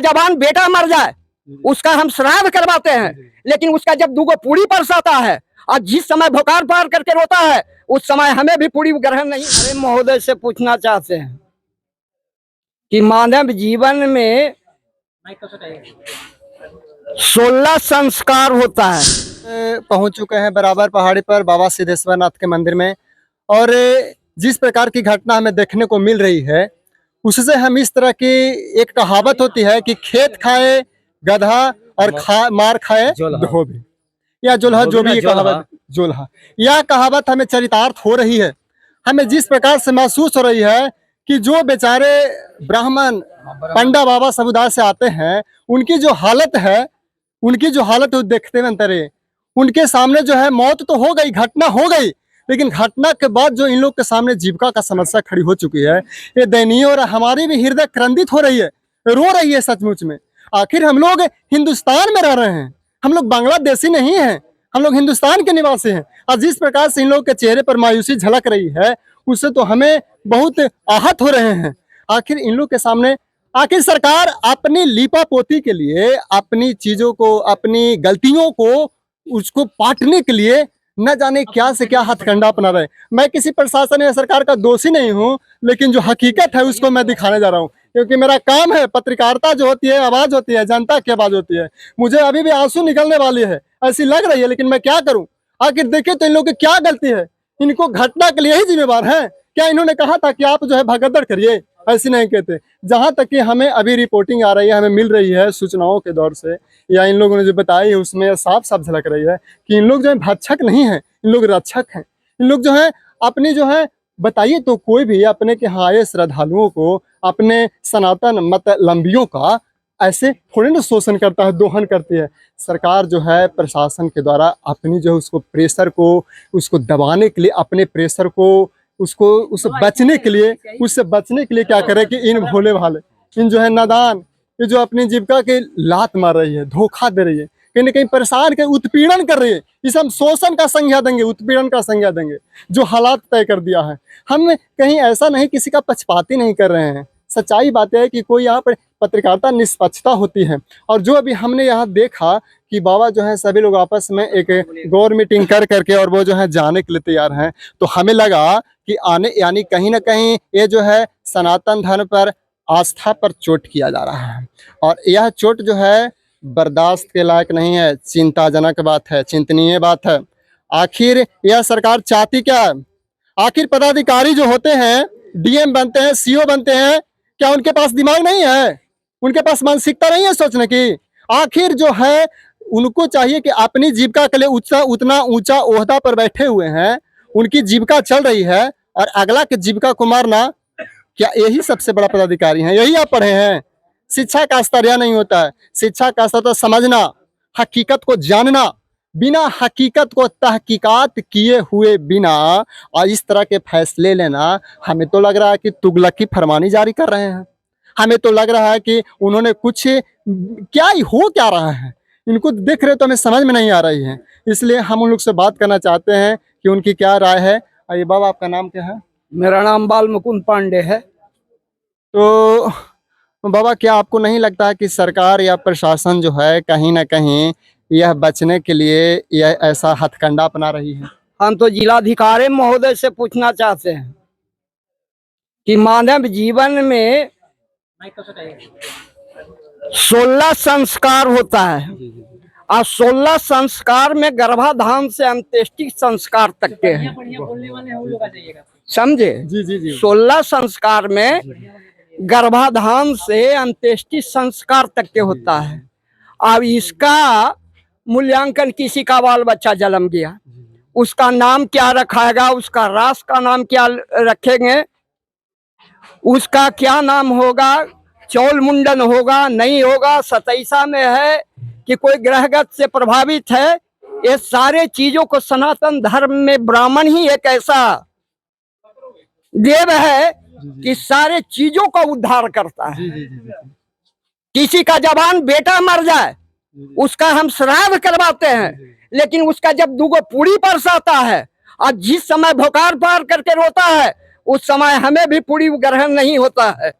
जवान बेटा मर जाए उसका हम श्राद्ध करवाते हैं, लेकिन उसका जब दूगो पूरी परसाता है और जिस समय भोकार पार करके रोता है उस समय हमें भी पूरी ग्रहण नहीं। अरे महोदय से पूछना चाहते हैं कि मानव जीवन में 16 संस्कार होता है। पहुंच चुके हैं बराबर पहाड़ी पर बाबा सिद्धेश्वर नाथ के मंदिर में, और जिस प्रकार की घटना हमें देखने को मिल रही है उससे हम इस तरह की एक कहावत होती है कि खेत खाए गधा और मार खाए धोबी, या जोल्हा, जो भी ये कहावत जोल्हा, यह कहावत हमें चरितार्थ हो रही है। हमें जिस प्रकार से महसूस हो रही है कि जो बेचारे ब्राह्मण पंडा बाबा समुदाय से आते हैं उनकी जो हालत है, देखते में अंतरे उनके सामने जो है मौत तो हो गई, घटना हो गई, लेकिन घटना के बाद जो इन लोग के सामने जीविका का समस्या खड़ी हो चुकी है, ये दयनीय और हमारी भी हृदय क्रंदित हो रही है, रो रही है सचमुच में। आखिर हम लोग हिंदुस्तान में रह रहे हैं, हम लोग बांग्लादेशी नहीं हैं, हम लोग हिंदुस्तान के निवासी हैं, और जिस प्रकार से इन लोग के चेहरे पर मायूसी झलक रही है उससे तो हमें बहुत आहत हो रहे हैं। आखिर इन लोग के सामने, आखिर सरकार अपनी लीपा पोती के लिए, अपनी चीजों को, अपनी गलतियों को उसको पाटने के लिए न जाने क्या से क्या हथकंडा अपना रहे। मैं किसी प्रशासन या सरकार का दोषी नहीं हूँ, लेकिन जो हकीकत है उसको मैं दिखाने जा रहा हूँ, क्योंकि मेरा काम है, पत्रकारिता जो होती है आवाज होती है, जनता की आवाज होती है। मुझे अभी भी आंसू निकलने वाली है ऐसी लग रही है, लेकिन मैं क्या करूँ। आखिर देखिए तो इन लोगों की क्या गलती है, इनको घटना के लिए ही जिम्मेवार है क्या? इन्होंने कहा था कि आप जो है भगदड़ करिए, ऐसे नहीं कहते। जहां तक कि हमें अभी रिपोर्टिंग आ रही है, हमें मिल रही है सूचनाओं के दौर से, या इन लोगों ने जो बताई है उसमें साफ साफ झलक रही है कि इन लोग जो है भक्षक नहीं है, इन लोग रक्षक हैं। इन लोग जो है अपनी जो है, बताइए तो कोई भी अपने के यहाँ आए श्रद्धालुओं को, अपने सनातन मत लंबियों का ऐसे थोड़ी ना शोषण करता है, दोहन करती है। सरकार जो है प्रशासन के द्वारा अपनी जो है उसको प्रेशर को, उसको दबाने के लिए, अपने प्रेशर को उसको उससे बचने के लिए क्या करे कि इन भोले भाले, इन जो है नादान, ये जो अपनी जीविका के लात मार रही है, धोखा दे रही है, कहीं ना कहीं परेशान के उत्पीड़न कर रही है। इसे हम शोषण का संज्ञा देंगे, उत्पीड़न का संज्ञा देंगे, जो हालात तय कर दिया है। हम कहीं ऐसा नहीं किसी का पक्षपाती नहीं कर रहे हैं। सच्चाई बात है कि कोई यहाँ पर पत्रकारिता निष्पक्षता होती है, और जो अभी हमने यहाँ देखा कि बाबा जो है सभी लोग आपस में एक गौर मीटिंग कर करके और वो जो है जाने के लिए तैयार हैं, तो हमें लगा कि आने, यानी कहीं ना कहीं ये जो है सनातन धर्म पर, आस्था पर चोट किया जा रहा है, और यह चोट जो है बर्दाश्त के लायक नहीं है। चिंताजनक बात है, चिंतनीय बात है। आखिर यह सरकार चाहती क्या है? आखिर पदाधिकारी जो होते हैं, डीएम बनते हैं, सीओ बनते हैं, क्या उनके पास दिमाग नहीं है? उनके पास मानसिकता नहीं है सोचने की? आखिर जो है उनको चाहिए कि अपनी जीविका के लिए उतना ऊंचा ओहदा पर बैठे हुए हैं, उनकी जीविका चल रही है, और अगला के जीविका को मारना, क्या यही सबसे बड़ा पदाधिकारी है? यही आप पढ़े हैं? शिक्षा का स्तर यह नहीं होता है। शिक्षा का स्तर तो समझना, हकीकत को जानना, बिना हकीकत को तहकीकात किए हुए बिना और इस तरह के फैसले लेना। हमें तो लग रहा है कि तुगलकी फरमानी जारी कर रहे हैं। हमें तो लग रहा है कि उन्होंने कुछ, क्या ही हो क्या रहा है, इनको देख रहे तो हमें समझ में नहीं आ रही है। इसलिए हम उन लोग से बात करना चाहते हैं कि उनकी क्या राय है। अरे बाबा, आपका नाम क्या है? मेरा नाम बाल मुकुंद पांडे है। तो बाबा, क्या आपको नहीं लगता कि सरकार या प्रशासन जो है कहीं ना कहीं यह बचने के लिए यह ऐसा हथकंडा अपना रही है? हम तो जिलाधिकारी महोदय से पूछना चाहते हैं कि मानव जीवन में 16 संस्कार होता है, और 16 संस्कार में गर्भाधान से अंत्येष्टि संस्कार तक के हैं, समझे? जी जी जी। 16 संस्कार में गर्भाधान से अंत्येष्टि संस्कार तक के होता है। अब इसका मूल्यांकन, किसी का बाल बच्चा जन्म गया, उसका नाम क्या रखाएगा, उसका राष्ट्र का नाम क्या रखेंगे, उसका क्या नाम होगा, चौल मुंडन होगा नहीं होगा, सतैसा में है कि कोई ग्रहगत से प्रभावित है, ये सारे चीजों को सनातन धर्म में ब्राह्मण ही एक ऐसा देव है कि सारे चीजों का उद्धार करता है। किसी का जवान बेटा मर जाए उसका हम श्राद्ध करवाते हैं, लेकिन उसका जब दूगो पूरी परसाता है और जिस समय भोकार पार करके रोता है उस समय हमें भी पूरी ग्रहण नहीं होता है।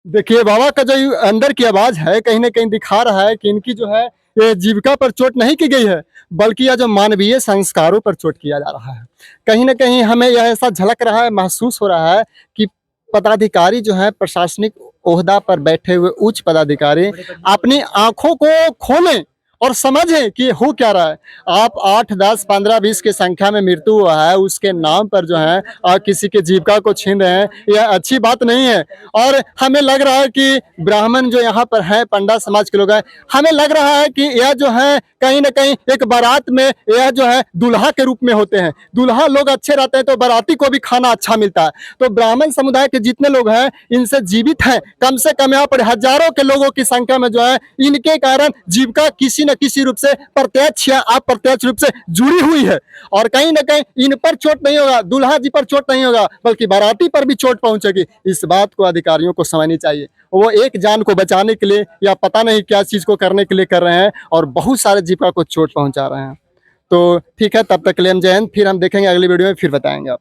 देखिए बाबा का जो ये अंदर की आवाज है कहीं ना कहीं दिखा रहा है कि इनकी जो है ये जीविका पर चोट नहीं की गई है, बल्कि यह जो मानवीय संस्कारों पर चोट किया जा रहा है। कहीं ना कहीं हमें यह ऐसा झलक रहा है, महसूस हो रहा है कि पदाधिकारी जो है, प्रशासनिक ओहदा पर बैठे हुए उच्च पदाधिकारी अपनी आंखों को खोलें और समझें कि हो क्या रहा है। आप 8, 10, 15, 20 की संख्या में मृत्यु हुआ है, उसके नाम पर जो है किसी की जीविका को छीन रहे हैं, यह अच्छी बात नहीं है। और हमें लग रहा है कि ब्राह्मण जो यहाँ पर हैं, पंडा समाज के लोग हैं, हमें लग रहा है कि यह जो है कहीं ना कहीं एक बारात में यह जो है दूल्हा के रूप में होते हैं। दूल्हा लोग अच्छे रहते हैं तो बाराती को भी खाना अच्छा मिलता है। तो ब्राह्मण समुदाय के जितने लोग हैं इनसे जीवित हैं, कम से कम यहाँ पर हजारों के लोगों की संख्या में जो है इनके कारण जीविका किसी न किसी रूप से प्रत्यक्ष या अप्रत्यक्ष रूप से जुड़ी हुई है। और कहीं ना कहीं इन पर चोट नहीं होगा, दूल्हा जी पर चोट नहीं होगा, बल्कि बाराती पर भी चोट पहुंचेगी। इस बात को अधिकारियों को समझनी चाहिए। वो एक जान को बचाने के लिए या पता नहीं क्या चीज को करने के लिए कर रहे हैं और बहुत सारे जीविका को चोट पहुंचा रहे हैं। तो ठीक है, तब तक के लिए हम जय हिंद। फिर हम देखेंगे अगली वीडियो में, फिर बताएंगे आप।